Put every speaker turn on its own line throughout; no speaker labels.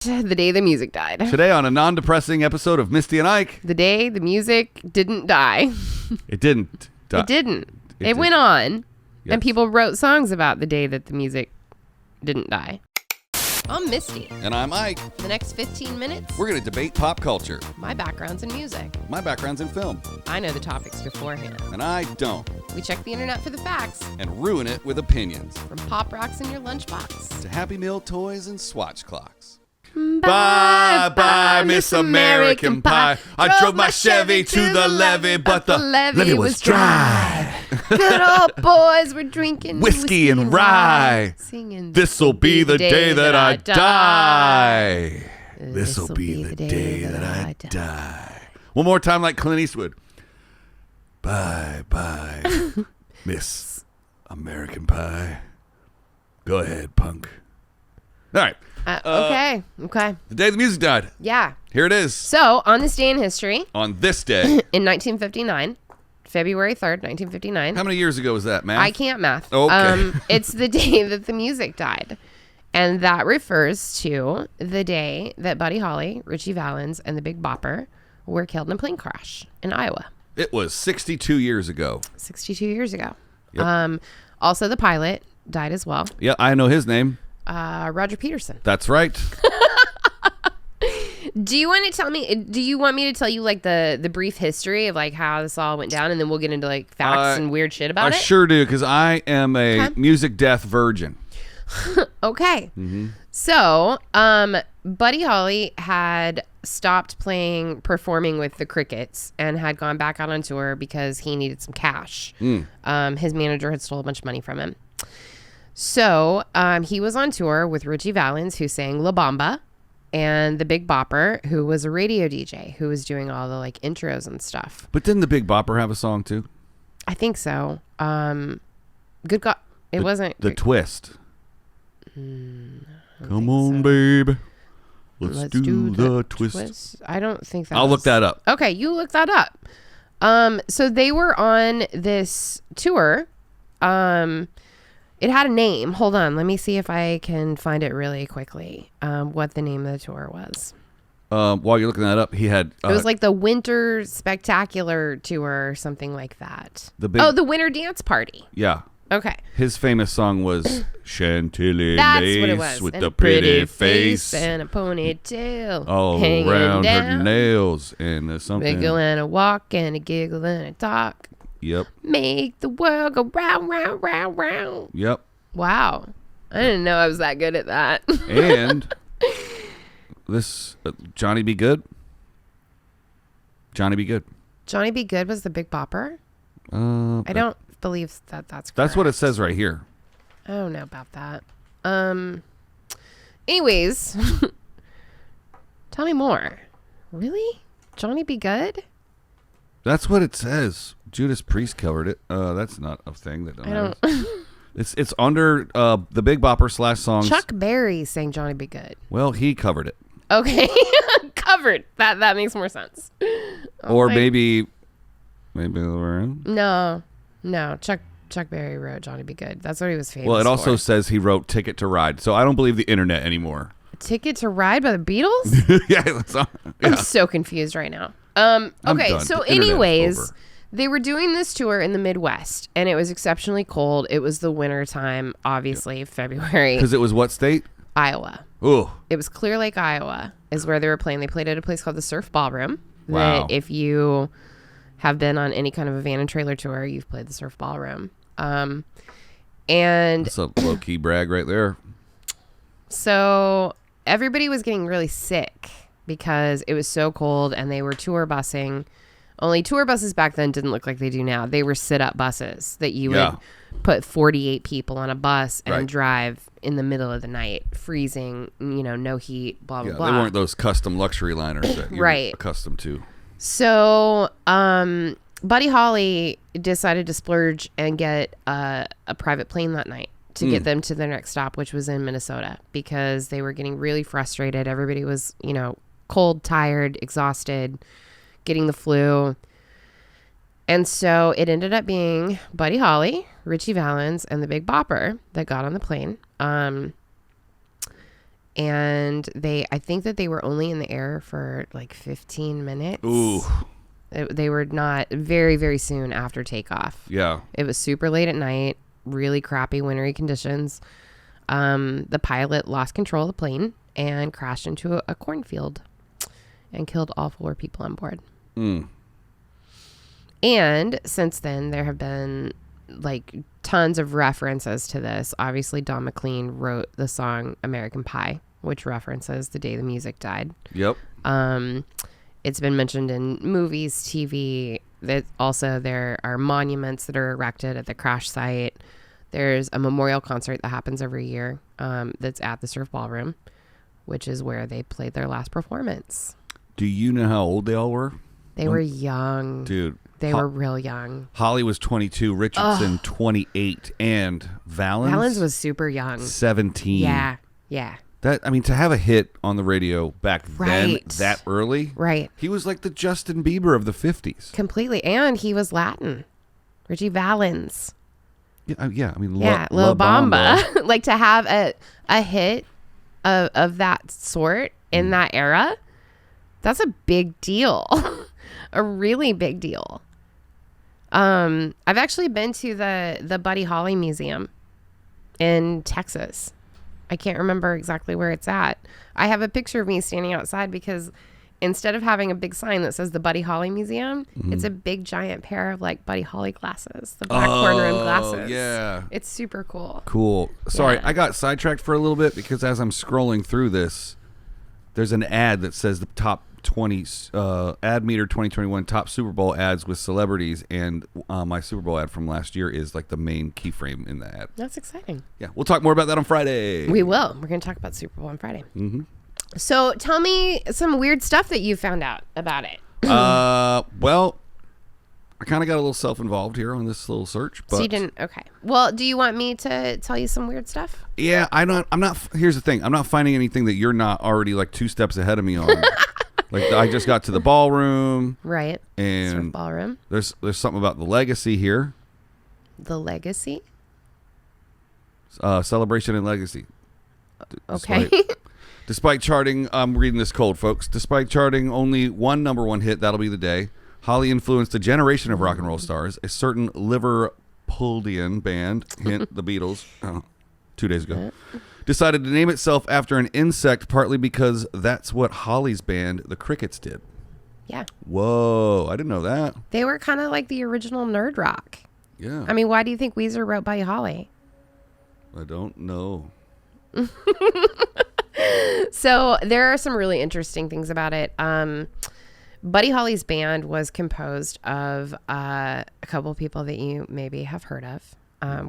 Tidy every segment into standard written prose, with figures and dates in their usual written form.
The day the music died.
Today on a non-depressing episode of Misty and Ike.
The day the music didn't die.
It didn't die.
It didn't. It went on. Yes. And people wrote songs about the day that the music didn't die. I'm Misty.
And I'm Ike.
For the next 15 minutes,
we're going to debate pop culture.
My background's in music.
My background's in film.
I know the topics beforehand.
And I don't.
We check the internet for the facts.
And ruin it with opinions.
From pop rocks in your lunchbox.
To Happy Meal toys and swatch clocks.
Bye, bye, Miss American Pie.
I drove my Chevy to the levee, but the levee was dry.
Good old boys were drinking
whiskey and rye.
Singing,
this'll be the day that I die. This'll be the day that I die. One more time like Clint Eastwood. Bye, bye, Miss American Pie. Go ahead, punk. All right.
Okay.
The day the music died.
Yeah.
Here it is.
So, on this day in history.
On this day.
In 1959. February 3rd, 1959.
How many years ago was that, math?
I can't math.
Okay.
It's the day that the music died. And that refers to the day that Buddy Holly, Richie Valens, and the Big Bopper were killed in a plane crash in Iowa.
It was 62 years ago.
62 years ago.
Yep.
Also, the pilot died as well.
Yeah, I know his name.
Roger Peterson.
That's right.
Do you want me to tell you like the brief history of like how this all went down, and then we'll get into like facts and weird shit about it?
I sure do, because I am a music death virgin.
Okay. Mm-hmm. So, Buddy Holly had stopped performing with the Crickets and had gone back out on tour because he needed some cash. His manager had stole a bunch of money from him. So he was on tour with Richie Valens, who sang La Bamba, and the Big Bopper, who was a radio DJ, who was doing all the like intros and stuff.
But didn't the Big Bopper have a song too?
I think so. Good God, it wasn't
the twist. Come on,
so.
babe. Let's do the twist.
I don't think that.
I'll look that up.
Okay, you look that up. So they were on this tour. It had a name. Hold on. Let me see if I can find it really quickly. What the name of the tour was.
While you're looking that up, he had...
it was like the Winter Spectacular Tour or something like that.
The
Winter Dance Party.
Yeah.
Okay.
His famous song was Chantilly
That's
Lace
what it was.
with
and
the pretty face.
And a ponytail.
All around her nails. And there's something...
Wiggle and a walk and a giggle and a talk.
Yep.
Make the world go round, round, round, round.
Yep.
Wow. I didn't know I was that good at that.
And this Johnny B. Good. Johnny B. Good.
Johnny B. Good was the Big Bopper? I don't believe that's correct.
That's what it says right here.
I don't know about that. Anyways. Tell me more. Really? Johnny B. Good?
That's what it says. Judas Priest covered it. That's not a thing that
I don't.
It's under the Big Bopper / songs.
Chuck Berry sang Johnny B. Good.
Well, he covered it.
Okay, covered. That makes more sense.
Or maybe Lorraine.
No. Chuck Berry wrote Johnny B. Good. That's what he was famous for.
Well, it also says he wrote Ticket to Ride, so I don't believe the internet anymore.
Ticket to Ride by the Beatles?
Yeah.
I'm so confused right now. Okay, so anyways, they were doing this tour in the Midwest, and it was exceptionally cold. It was the winter time, obviously, February.
Because it was what state?
Iowa.
Oh.
It was Clear Lake, Iowa, is where they were playing. They played at a place called the Surf Ballroom.
Wow.
If you have been on any kind of a van and trailer tour, you've played the Surf Ballroom. And
that's a low-key brag right there.
So everybody was getting really sick because it was so cold, and they were tour busing. Only tour buses back then didn't look like they do now. They were sit-up buses that you would put 48 people on a bus and drive in the middle of the night, freezing, no heat, blah, blah, blah.
They weren't those custom luxury liners that you're accustomed to.
So Buddy Holly decided to splurge and get a private plane that night to get them to their next stop, which was in Minnesota, because they were getting really frustrated. Everybody was, cold, tired, exhausted, getting the flu. And so it ended up being Buddy Holly, Richie Valens, and the Big Bopper that got on the plane. And I think that they were only in the air for like 15 minutes.
Ooh.
They were not very, very soon after takeoff.
Yeah.
It was super late at night, really crappy wintry conditions. The pilot lost control of the plane and crashed into a cornfield and killed all 4 people on board. And since then, there have been like tons of references to this. Obviously, Don McLean wrote the song American Pie, which references the day the music died.
Yep.
It's been mentioned in movies, TV. That also there are monuments that are erected at the crash site. There's a memorial concert that happens every year that's at the Surf Ballroom, which is where they played their last performance.
Do you know how old they all were?
They were young.
Dude.
They were real young.
Holly was 22, Richardson 28, and
Valens was super young.
17.
Yeah.
That, I mean, to have a hit on the radio back then, that early,
right?
He was like the Justin Bieber of the 50s.
Completely, and he was Latin. Richie Valens.
Yeah. I mean,
La Bamba. Like to have a hit of that sort in that era, that's a big deal. A really big deal. I've actually been to the Buddy Holly Museum in Texas. I can't remember exactly where it's at. I have a picture of me standing outside because instead of having a big sign that says the Buddy Holly Museum, it's a big giant pair of like Buddy Holly glasses, the black horn rim glasses.
Yeah.
It's super cool.
Cool. Sorry, I got sidetracked for a little bit because as I'm scrolling through this, there's an ad that says the top 20 ad meter 2021 top Super Bowl ads with celebrities, and my Super Bowl ad from last year is like the main keyframe in the ad.
That's exciting.
Yeah, we'll talk more about that on Friday.
We will. We're going to talk about Super Bowl on Friday.
Mm-hmm.
So tell me some weird stuff that you found out about it.
Well, I kind of got a little self-involved here on this little search. But
so you didn't. Okay. Well, do you want me to tell you some weird stuff?
Yeah, I'm not. Here's the thing. I'm not finding anything that you're not already like 2 steps ahead of me on. Like I just got to the ballroom.
Right.
And
Surf Ballroom.
There's something about the legacy here.
The legacy?
Celebration and legacy.
Okay.
Despite charting, I'm reading this cold, folks. Despite charting only one #1 hit, That'll Be the Day, Holly influenced a generation of rock and roll stars. A certain Liverpudlian band, hint the Beatles, 2 days ago, decided to name itself after an insect, partly because that's what Holly's band, the Crickets, did.
Yeah.
Whoa, I didn't know that.
They were kind of like the original nerd rock.
Yeah.
I mean, why do you think Weezer wrote Buddy Holly?
I don't know.
So there are some really interesting things about it. Buddy Holly's band was composed of a couple people that you maybe have heard of.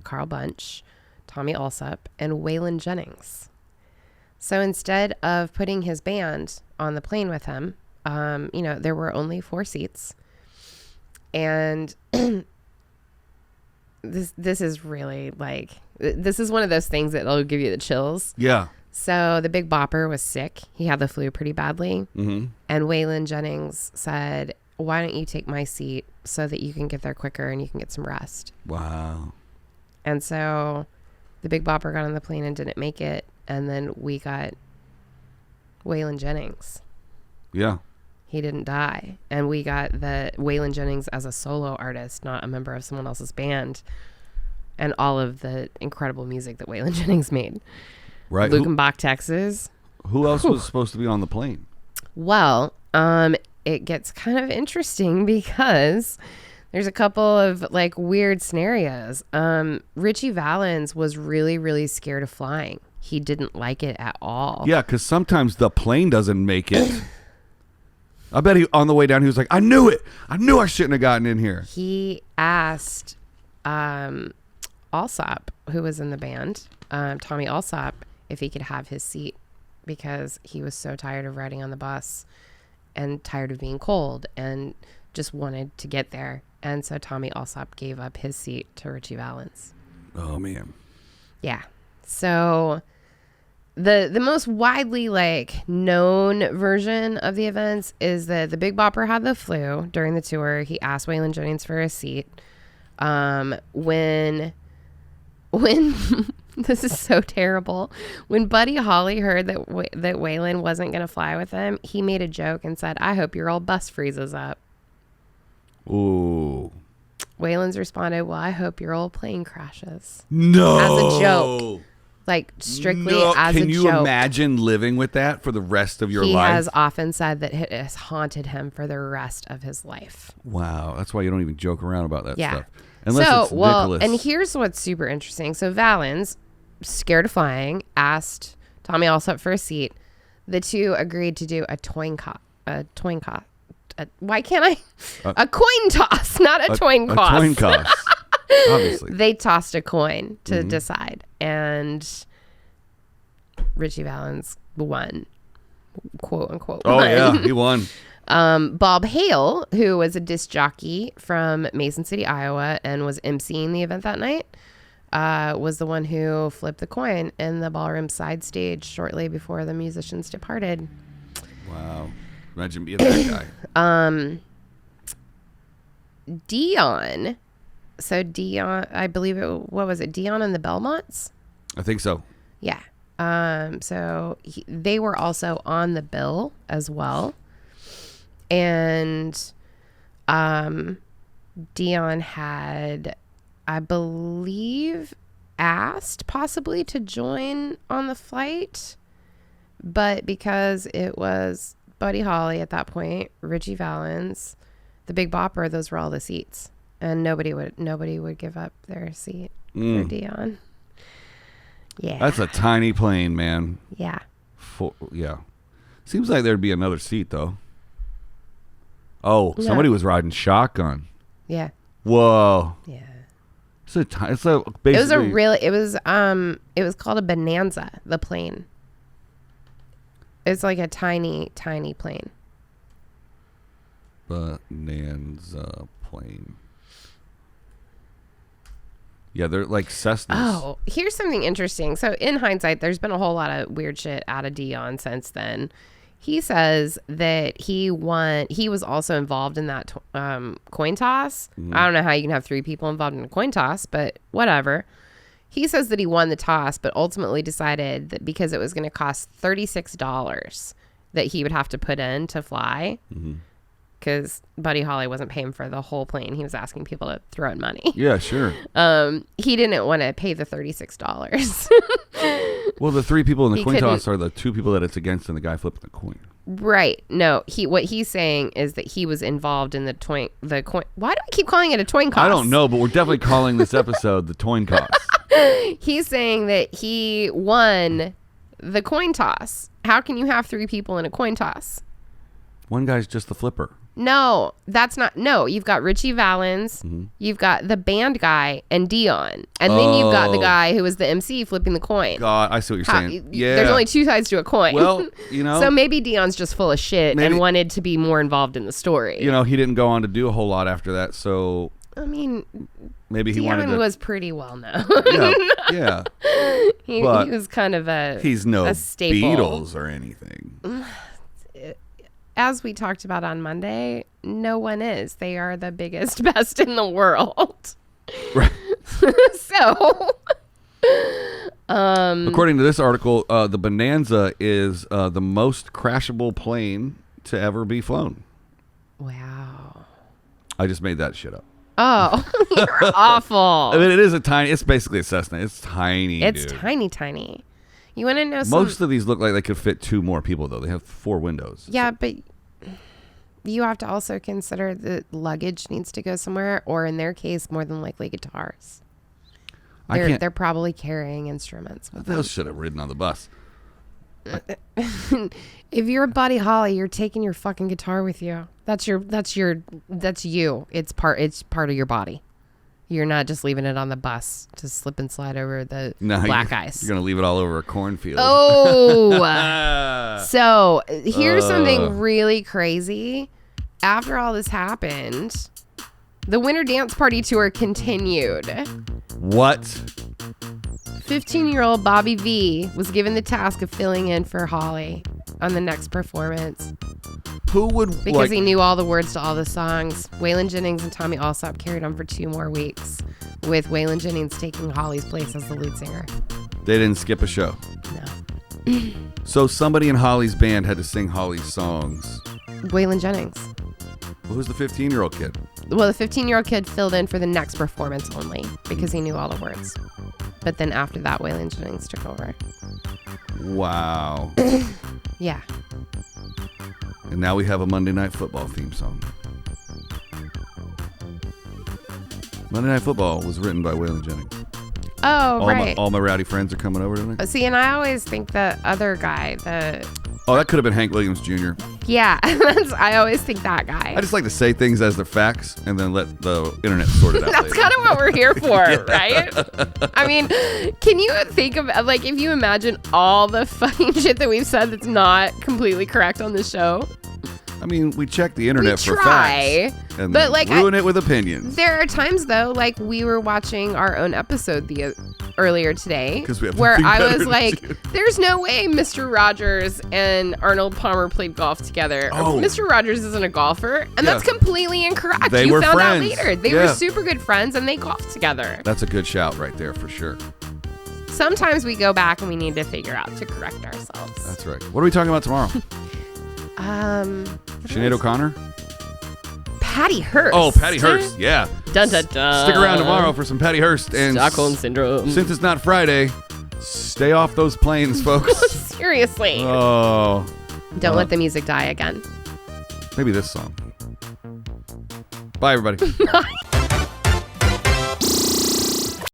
Carl Bunch, Tommy Alsop, and Waylon Jennings. So instead of putting his band on the plane with him, there were only 4 seats. And this is really like, this is one of those things that'll give you the chills.
Yeah.
So the Big Bopper was sick. He had the flu pretty badly.
Mm-hmm.
And Waylon Jennings said, why don't you take my seat so that you can get there quicker and you can get some rest?
Wow.
And so the Big Bopper got on the plane and didn't make it. And then we got Waylon Jennings.
Yeah.
He didn't die. And we got the Waylon Jennings as a solo artist, not a member of someone else's band. And all of the incredible music that Waylon Jennings made.
Right.
Lukenbach, Texas.
Who else was supposed to be on the plane?
Well, it gets kind of interesting because there's a couple of like weird scenarios. Richie Valens was really, really scared of flying. He didn't like it at all.
Yeah, because sometimes the plane doesn't make it. I bet on the way down, he was like, I knew it. I knew I shouldn't have gotten in here.
He asked Alsop, who was in the band, Tommy Alsop, if he could have his seat because he was so tired of riding on the bus and tired of being cold and just wanted to get there. And so Tommy Alsop gave up his seat to Richie Valens.
Oh, man.
Yeah. So the most widely like known version of the events is that the Big Bopper had the flu during the tour. He asked Waylon Jennings for a seat. When This is so terrible. When Buddy Holly heard that Waylon wasn't going to fly with him, he made a joke and said, "I hope your old bus freezes up."
Ooh.
Waylon's responded, "Well, I hope your old plane crashes."
No.
As a joke. Like, strictly as a joke.
Can you imagine living with that for the rest of your life?
He has often said that it has haunted him for the rest of his life.
Wow. That's why you don't even joke around about that stuff. Unless it's
Nicholas. And here's what's super interesting. So Valens, scared of flying, asked Tommy Allsop for a seat. The two agreed to do a coin toss. Why can't I? A coin toss, not a coin toss.
A coin toss. Obviously.
They tossed a coin to decide. And Richie Valens won. Quote unquote.
Oh, yeah. He won.
Bob Hale, who was a disc jockey from Mason City, Iowa, and was emceeing the event that night, was the one who flipped the coin in the ballroom side stage shortly before the musicians departed.
Wow. Imagine being that guy.
Dion. So Dion, I believe what was it? Dion and the Belmonts?
I think so.
Yeah. So they were also on the bill as well. And Dion had, I believe, asked possibly to join on the flight, but because it was Buddy Holly at that point, Richie Valens, the Big Bopper, those were all the seats, and nobody would give up their seat for Dion. Yeah,
that's a tiny plane, man.
Yeah.
Seems like there'd be another seat though. Oh,
no.
Somebody was riding shotgun.
Yeah.
Whoa.
Yeah.
It
was called a Bonanza, the plane. It's like a tiny, tiny plane.
Bonanza plane. Yeah, they're like Cessnas.
Oh, here's something interesting. So in hindsight, there's been a whole lot of weird shit out of Dion since then. He says that he was also involved in that coin toss. Mm-hmm. I don't know how you can have three people involved in a coin toss, but whatever. He says that he won the toss, but ultimately decided that because it was going to cost $36 that he would have to put in to fly, because Buddy Holly wasn't paying for the whole plane. He was asking people to throw in money.
Yeah, sure.
He didn't want to pay the $36.
Well, the three people in the coin toss are the two people that it's against and the guy flipping the coin.
Right. No, what he's saying is that he was involved in the coin. Why do I keep calling it a coin toss?
I don't know, but we're definitely calling this episode the coin toss.
He's saying that he won the coin toss. How can you have three people in a coin toss?
One guy's just the flipper.
No, that's not. No, you've got Richie Valens, you've got the band guy, and Dion. And then you've got the guy who was the MC flipping the coin.
God, I see what you're saying. Yeah.
There's only two sides to a coin.
Well, you know.
So maybe Dion's just full of shit and wanted to be more involved in the story.
You know, he didn't go on to do a whole lot after that, so.
I mean,
maybe he
Dion
wanted to.
was pretty well known.
Yeah.
He was kind of
he's no
staple.
Beatles or anything.
As we talked about on Monday, no one is. They are the biggest, best in the world.
Right.
So,
according to this article, the Bonanza is the most crashable plane to ever be flown.
Wow.
I just made that shit up.
Oh, you're awful.
I mean, it's basically a Cessna. It's tiny,
It's tiny. You want to know
Most of these look like they could fit two more people, though. They have 4 windows.
Yeah, but you have to also consider that luggage needs to go somewhere, or in their case, more than likely guitars. They're probably carrying instruments.
Those should have ridden on the bus.
If you're a Buddy Holly, you're taking your fucking guitar with you. That's you. It's part of your body. You're not just leaving it on the bus to slip and slide over the black ice.
You're going to leave it all over a cornfield.
Oh. So here's something really crazy. After all this happened, the Winter Dance Party Tour continued.
What?
15-year-old Bobby V was given the task of filling in for Holly on the next performance. Because he knew all the words to all the songs. Waylon Jennings and Tommy Allsop carried on for 2 more weeks, with Waylon Jennings taking Holly's place as the lead singer.
They didn't skip a show.
No.
So somebody in Holly's band had to sing Holly's songs.
Waylon Jennings.
Who's the 15-year-old kid?
Well, the 15-year-old kid filled in for the next performance only because he knew all the words. But then after that, Waylon Jennings took over.
Wow.
Yeah.
And now we have a Monday Night Football theme song. Monday Night Football was written by Waylon Jennings.
Oh, right.
All my rowdy friends are coming over tonight.
See, and I always think the other guy,
Oh, that could have been Hank Williams Jr.
Yeah, I always think that guy.
I just like to say things as they're facts and then let the internet sort it out.
That's kind of what we're here for, right? I mean, can you think of, like, if you imagine all the fucking shit that we've said that's not completely correct on this show?
I mean, we check the internet for facts. And
but like,
ruin it with opinions.
There are times, though, like we were watching our own episode earlier today,
where
I was like, there's no way Mr. Rogers and Arnold Palmer played golf together.
Oh.
Mr. Rogers isn't a golfer, and that's completely incorrect.
They
you
were
found
friends.
out later. They were super good friends, and they golfed together.
That's a good shout right there for sure.
Sometimes we go back and we need to figure out to correct ourselves.
That's right. What are we talking about tomorrow? Sinead O'Connor?
Patty Hearst.
Oh, Patty Hearst. Yeah.
Dun, dun, dun.
Stick around tomorrow for some Patty Hearst. And
Stockholm Syndrome.
Since it's not Friday, stay off those planes, folks.
Seriously.
Oh.
Don't let the music die again.
Maybe this song. Bye, everybody.